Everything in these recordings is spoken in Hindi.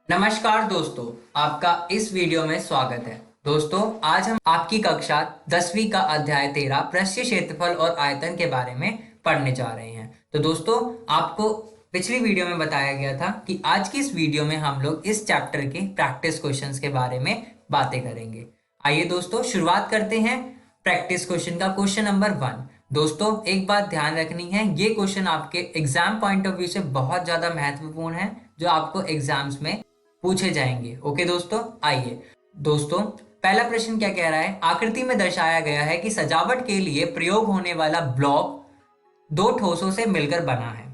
नमस्कार दोस्तों, आपका इस वीडियो में स्वागत है। दोस्तों, आज हम आपकी कक्षा 10वीं का अध्याय 13 पृष्ठीय क्षेत्रफल और आयतन के बारे में पढ़ने जा रहे हैं। तो दोस्तों, आपको पिछली वीडियो में बताया गया था कि आज की इस वीडियो में हम लोग इस चैप्टर के प्रैक्टिस क्वेश्चंस के बारे में बातें करेंगे। आइए दोस्तों, शुरुआत करते हैं प्रैक्टिस क्वेश्चन का। Question number 1। दोस्तों, एक बात ध्यान रखनी है, ये क्वेश्चन आपके एग्जाम पॉइंट ऑफ व्यू से बहुत ज्यादा महत्वपूर्ण है, जो आपको एग्जाम्स में पूछे जाएंगे। ओके दोस्तों, आइए दोस्तों, पहला प्रश्न क्या कह रहा है। आकृति में दर्शाया गया है कि सजावट के लिए प्रयोग होने वाला ब्लॉक दो ठोसों से मिलकर बना है।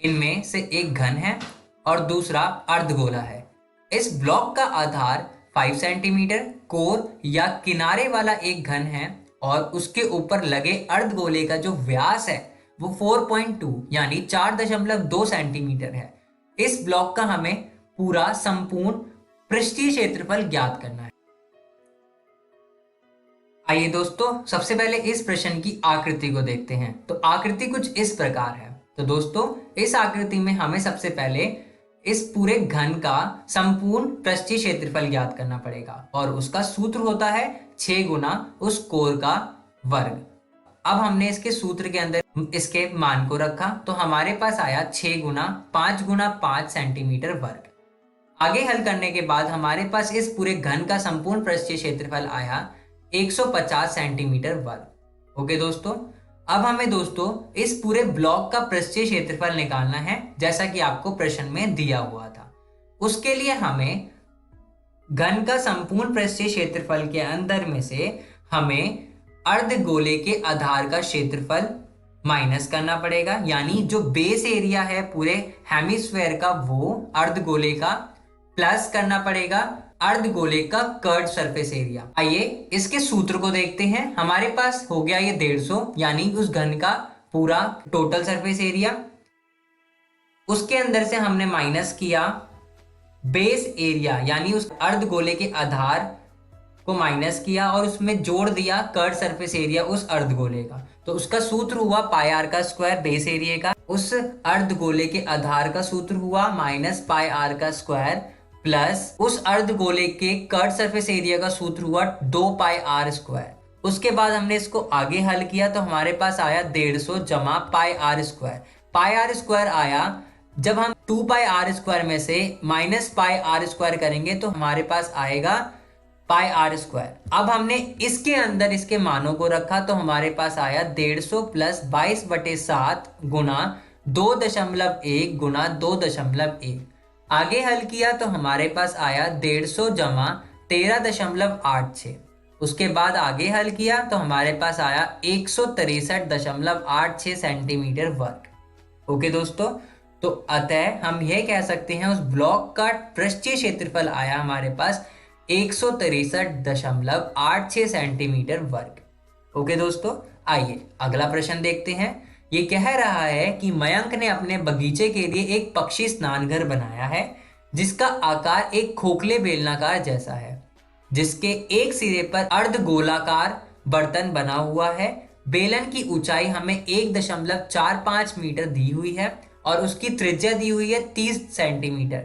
इनमें से एक घन है और दूसरा अर्धगोला है। इस ब्लॉक का आधार 5 सेंटीमीटर, कोर या किनारे वाला एक घन है और उसके ऊपर लगे अर्धगोले का जो व्यास है वो 4.2 यानी 4.2 सेंटीमीटर है। इस ब्लॉक का हमें पूरा संपूर्ण पृष्ठीय क्षेत्रफल ज्ञात करना है। आइए दोस्तों, सबसे पहले इस प्रश्न की आकृति को देखते हैं। तो आकृति कुछ इस प्रकार है। तो दोस्तों, इस आकृति में हमें सबसे पहले इस पूरे घन का संपूर्ण पृष्ठीय क्षेत्रफल ज्ञात करना पड़ेगा और उसका सूत्र होता है 6 गुना उस कोर का वर्ग। अब हमने इसके सूत्र के अंदर इसके मान को रखा तो हमारे पास आया 6 गुना 5 सेंटीमीटर वर्ग। आगे हल करने के बाद हमारे पास इस पूरे घन का संपूर्ण पृष्ठीय क्षेत्रफल आया 150 सेंटीमीटर वर्ग। ओके दोस्तों, अब हमें दोस्तों इस पूरे ब्लॉक का पृष्ठीय क्षेत्रफल निकालना है, जैसा कि आपको प्रश्न में दिया हुआ था। उसके लिए हमें घन का संपूर्ण पृष्ठीय क्षेत्रफल के अंदर में से हमें अर्धगोले के आधार का क्षेत्रफल माइनस करना पड़ेगा, यानी जो बेस एरिया है पूरे हेमिस्फेयर का वो अर्धगोले का प्लस करना पड़ेगा अर्धगोले का कर्व्ड सरफेस एरिया। आइए इसके सूत्र को देखते हैं। हमारे पास हो गया ये 150 यानी उस घन का पूरा टोटल सरफेस एरिया। उसके अंदर से हमने माइनस किया बेस एरिया यानी उस अर्धगोले के आधार को माइनस किया और उसमें जोड़ दिया कर्व्ड सरफेस एरिया उस अर्धगोले का। तो उसका सूत्र हुआ पाई आर का स्क्वायर बेस एरिया का, उस अर्धगोले के आधार का सूत्र हुआ माइनस पाई आर का स्क्वायर प्लस उस अर्धगोले के कर्व्ड सरफेस एरिया का सूत्र हुआ 2 पाई आर स्क्वायर। उसके बाद हमने इसको आगे हल किया तो हमारे पास आया 150 जमा pi R square. Pi R square आया, जब हम 2 पाई आर स्क्वायर में से माइनस पाई आर स्क्वायर करेंगे तो हमारे पास आएगा पाई आर स्क्वायर। अब हमने इसके अंदर इसके मानों को रखा तो हमारे पास आया 150 प्लस 22/7 गुना 2.1 गुना 2.1। आगे हल किया तो हमारे पास आया 150 जमा 13.86। उसके बाद आगे हल किया तो हमारे पास आया 163.86 सेंटीमीटर वर्ग। ओके दोस्तों, तो अतः हम यह कह सकते हैं उस ब्लॉक का पृष्ठीय क्षेत्रफल आया हमारे पास 163.86 सेंटीमीटर वर्ग। ओके दोस्तों, आइए अगला प्रश्न देखते हैं। ये कह रहा है कि मयंक ने अपने बगीचे के लिए एक पक्षी स्नान घर बनाया है जिसका आकार एक खोखले बेलनाकार जैसा है, जिसके एक सिरे पर अर्धगोलाकार बर्तन बना हुआ है। बेलन की ऊंचाई हमें 1.45 मीटर दी हुई है और उसकी त्रिज्या दी हुई है 30 सेंटीमीटर।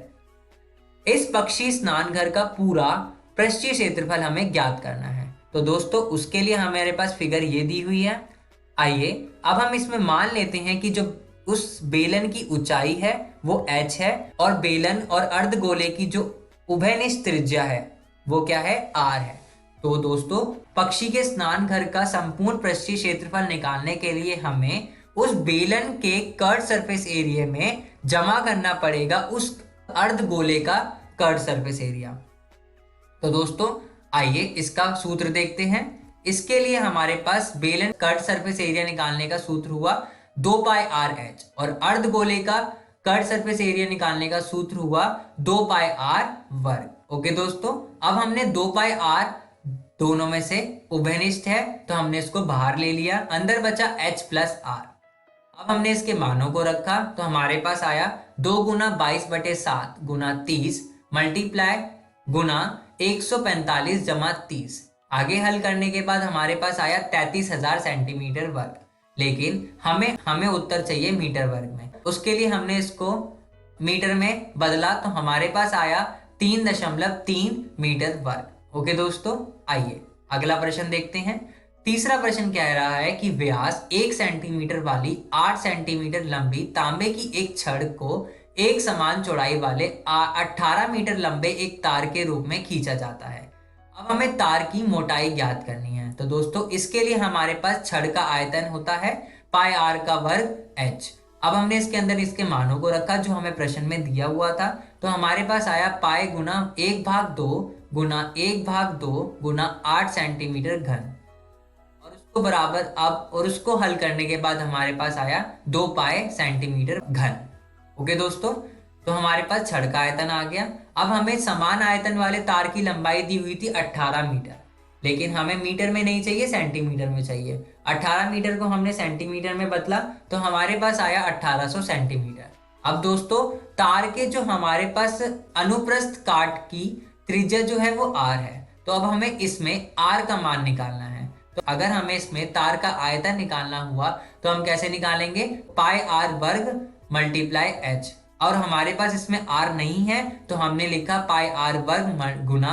इस पक्षी स्नान घर का पूरा पृष्ठीय क्षेत्रफल हमें ज्ञात करना है। तो दोस्तों, उसके लिए हमारे पास फिगर ये दी हुई है। आइए अब हम इसमें मान लेते हैं कि जो उस बेलन की ऊंचाई है वो h है और बेलन और अर्धगोले की जो उभयनिष्ठ त्रिज्या है वो क्या है, r है। तो दोस्तों, पक्षी के स्नान घर का संपूर्ण पृष्ठीय क्षेत्रफल निकालने के लिए हमें उस बेलन के कर्व्ड सरफेस एरिया में जमा करना पड़ेगा उस अर्धगोले का कर्व्ड सरफेस एरिया। तो दोस्तों, आइए इसका सूत्र देखते हैं। इसके लिए हमारे पास बेलन कर्व्ड सरफेस एरिया निकालने का सूत्र हुआ 2 पाई आर एच और अर्धगोले का कर्व्ड सरफेस एरिया निकालने का सूत्र हुआ 2 पाई आर वर्ग। ओके दोस्तों, अब हमने 2 पाई आर दोनों में से उभयनिष्ठ है तो हमने इसको बाहर ले लिया, अंदर बचा h प्लस आर। अब हमने इसके मानों को रखा तो हमारे पास आया 2 गुना 22/7 गुना 30 मल्टीप्लाई गुना 145 जमा 30। आगे हल करने के बाद हमारे पास आया 33,000 सेंटीमीटर वर्ग, लेकिन हमें उत्तर चाहिए मीटर वर्ग में। उसके लिए हमने इसको मीटर में बदला तो हमारे पास आया 3.3 मीटर वर्ग। ओके दोस्तों, आइए अगला प्रश्न देखते हैं। तीसरा प्रश्न कह रहा है कि व्यास 1 सेंटीमीटर वाली 8 सेंटीमीटर लंबी तांबे की एक छड़ को एक समान चौड़ाई वाले 18 मीटर लंबे एक तार के रूप में खींचा जाता है। अब हमें तार की मोटाई ज्ञात करनी है। तो दोस्तों इसके लिए हमारे पास छड़ का आयतन होता है पाई आर का वर्ग एच। अब हमने इसके अंदर इसके मानों को रखा जो हमें प्रश्न में दिया हुआ था। तो हमारे पास आया पाई गुना 1/2 गुना 1/2 गुना 8 सेंटीमीटर घन, और उसको बराबर अब और उसको हल करने के बाद हमारे पास आया 2 पाई सेंटीमीटर घन। ओके दोस्तों, तो हमारे पास छड़ का आयतन आ गया। अब हमें समान आयतन वाले तार की लंबाई दी हुई थी 18 मीटर, लेकिन हमें मीटर में नहीं चाहिए, सेंटीमीटर में चाहिए। 18 मीटर को हमने सेंटीमीटर में बदला तो हमारे पास आया 1800 सेंटीमीटर। अब दोस्तों तार के जो हमारे पास अनुप्रस्थ काट की त्रिज्या जो है वो आर है, तो अब हमें इसमें आर का मान निकालना है। तो अगर हमें इसमें तार का आयतन निकालना हुआ तो हम कैसे निकालेंगे, पाई आर वर्ग मल्टीप्लाई एच, और हमारे पास इसमें आर नहीं है तो हमने लिखा पाई आर वर्ग गुना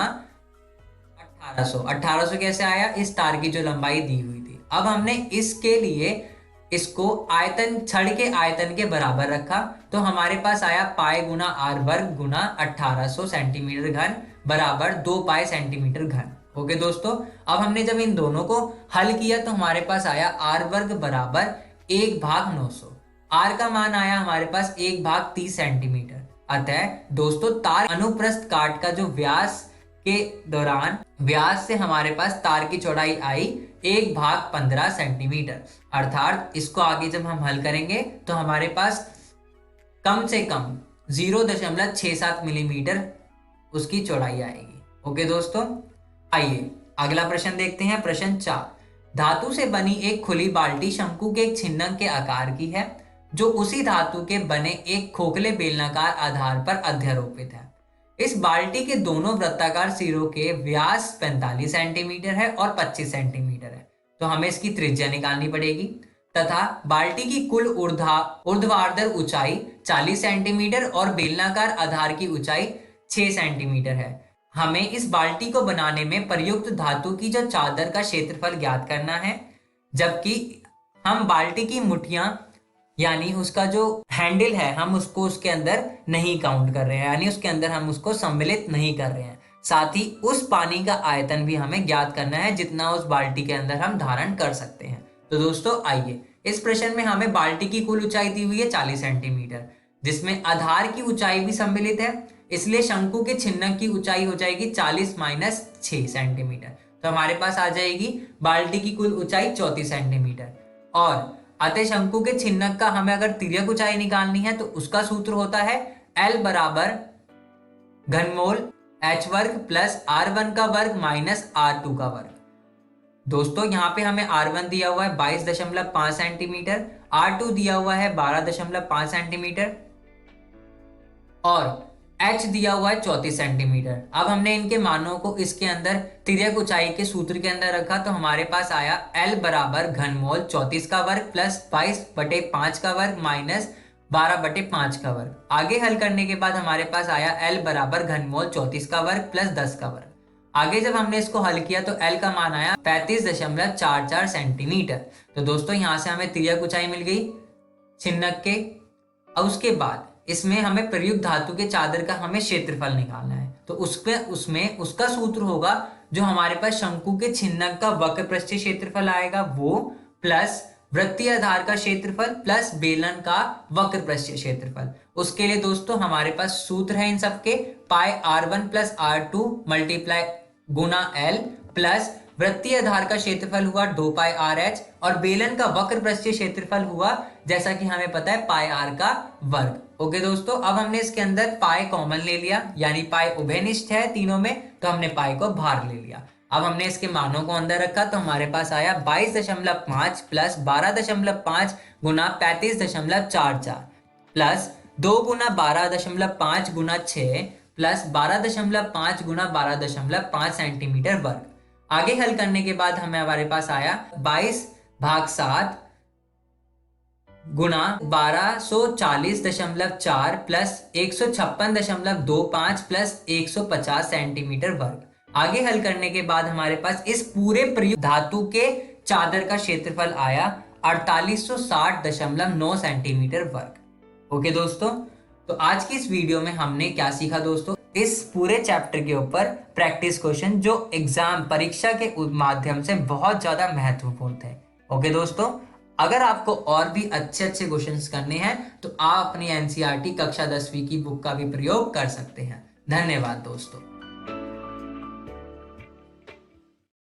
1800। 1800 कैसे आया, इस तार की जो लंबाई दी हुई थी। अब हमने इसके लिए इसको आयतन छड़ के आयतन के बराबर रखा, तो हमारे पास आया पाई गुना आर वर्ग गुना 1800 सेंटीमीटर घन बराबर 2 पाई सेंटीमीटर घन। ओके दोस्तों, अब हमने जब इन दोनों को हल किया तो हमारे पास आया आर वर्ग बराबर 1/900। आर का मान आया हमारे पास 1/30 सेंटीमीटर। अतः दोस्तों तार अनुप्रस्थ काट का जो व्यास के दौरान व्यास से हमारे पास तार की चौड़ाई आई 1/15 सेंटीमीटर। अर्थात इसको आगे जब हम हल करेंगे तो हमारे पास कम से कम 0.67 मिलीमीटर उसकी चौड़ाई आएगी। ओके दोस्तों, आइए अगला प्रश्न देखते हैं। प्रश्न 4, धातु से बनी एक खुली बाल्टी शंकु के एक छिन्नक के आकार की है जो उसी धातु के बने एक खोखले बेलनाकार आधार पर अध्यारोपित है। इस बाल्टी के दोनों वृत्ताकार सिरों के व्यास 45 सेंटीमीटर है और 25 सेंटीमीटर है, तो हमें इसकी त्रिज्या निकालनी पड़ेगी। तथा बाल्टी की कुल ऊर्ध्वाधर ऊंचाई 40 सेंटीमीटर और बेलनाकार आधार की ऊंचाई 6 सेंटीमीटर है। हमें इस बाल्टी को बनाने में प्रयुक्त धातु की जो चादर का क्षेत्रफल ज्ञात करना है, जबकि हम बाल्टी की मुठियां यानी उसका जो हैंडल है हम उसको उसके अंदर नहीं काउंट कर रहे हैं, यानी उसके अंदर हम उसको सम्मिलित नहीं कर रहे हैं। साथ ही उस पानी का आयतन भी हमें ज्ञात करना है जितना उस बाल्टी के अंदर हम धारण कर सकते हैं। तो दोस्तों आइए, इस प्रश्न में हमें बाल्टी की कुल ऊंचाई दी हुई है 40 सेंटीमीटर, जिसमें आधार की ऊंचाई भी सम्मिलित है, इसलिए शंकु के छिन्नक की ऊंचाई हो जाएगी 40 माइनस 6 सेंटीमीटर। तो हमारे पास आ जाएगी बाल्टी की कुल ऊंचाई 34 सेंटीमीटर। और अतः शंकु के छिन्नक का हमें अगर तिर्यक ऊंचाई निकालनी है तो उसका सूत्र होता है L बराबर घनमूल h वर्ग प्लस R1 का वर्ग माइनस R2 का वर्ग। दोस्तों यहाँ पे हमें R1 दिया हुआ है 22.5 सेंटीमीटर, R2 दिया हुआ है 12.5 सेंटीमीटर और H दिया हुआ है 34 सेंटीमीटर। अब हमने इनके मानों को इसके अंदर तिर्यक ऊंचाई के सूत्र के अंदर रखा, तो हमारे पास आया L बराबर घनमूल 34 का वर्ग प्लस 22/5 का वर्ग माइनस 12/5 का वर्ग। आगे हल करने के बाद हमारे पास आया L बराबर घनमूल 34 का वर्ग प्लस 10 का वर्ग। आगे जब हमने इसको हल किया तो L का मान आया 35.44 सेंटीमीटर। तो दोस्तों यहाँ से हमें तिर्यक ऊंचाई मिल गई छिन्नक के। और उसके बाद इसमें हमें प्रयुक्त धातु के चादर का हमें क्षेत्रफल निकालना है, तो उसमें उसका सूत्र होगा जो हमारे पास शंकु के छिन्नक का वक्र पृष्ठीय क्षेत्रफल आएगा वो प्लस वृत्तीय आधार का क्षेत्रफल प्लस बेलन का वक्र पृष्ठीय क्षेत्रफल। उसके लिए दोस्तों हमारे पास सूत्र है इन सबके पाई R1 प्लस R2 मल्टीप्लाई गुना L प्लस वृत्तीय आधार का क्षेत्रफल हुआ 2 पाई RH और बेलन का वक्र पृष्ठीय क्षेत्रफल हुआ जैसा कि हमें पता है पाई R का वर्ग। ओके दोस्तों, अब हमने इसके अंदर पाई कॉमन ले लिया, यानी पाई उभयनिष्ठ है तीनों में, तो हमने पाई को बाहर ले लिया। अब हमने इसके मानों को अंदर रखा तो हमारे पास आया 22.5 प्लस 12.5 गुना 35.44 प्लस 2 गुना 12.5 गुना 6 प्लस 12.5 गुना 12.5 सेंटीमीटर वर्ग। आगे हल करने के बाद हमें हमारे पास आया 22/7 गुना 1240.4 प्लस 156.25 प्लस 150 सेंटीमीटर वर्ग। आगे हल करने के बाद हमारे पास इस पूरे प्रयुक्त धातु के चादर का क्षेत्रफल आया 4860.9 सेंटीमीटर वर्ग। ओके दोस्तों, तो आज की इस वीडियो में हमने क्या सीखा दोस्तों, इस पूरे चैप्टर के ऊपर प्रैक्टिस क्वेश्चन जो एग्जाम परीक्षा के माध्यम से बहुत ज्यादा महत्वपूर्ण थे। ओके दोस्तों, अगर आपको और भी अच्छे अच्छे क्वेश्चंस करने हैं तो आप अपनी एनसीईआरटी कक्षा 10वीं की बुक का भी प्रयोग कर सकते हैं। धन्यवाद दोस्तों।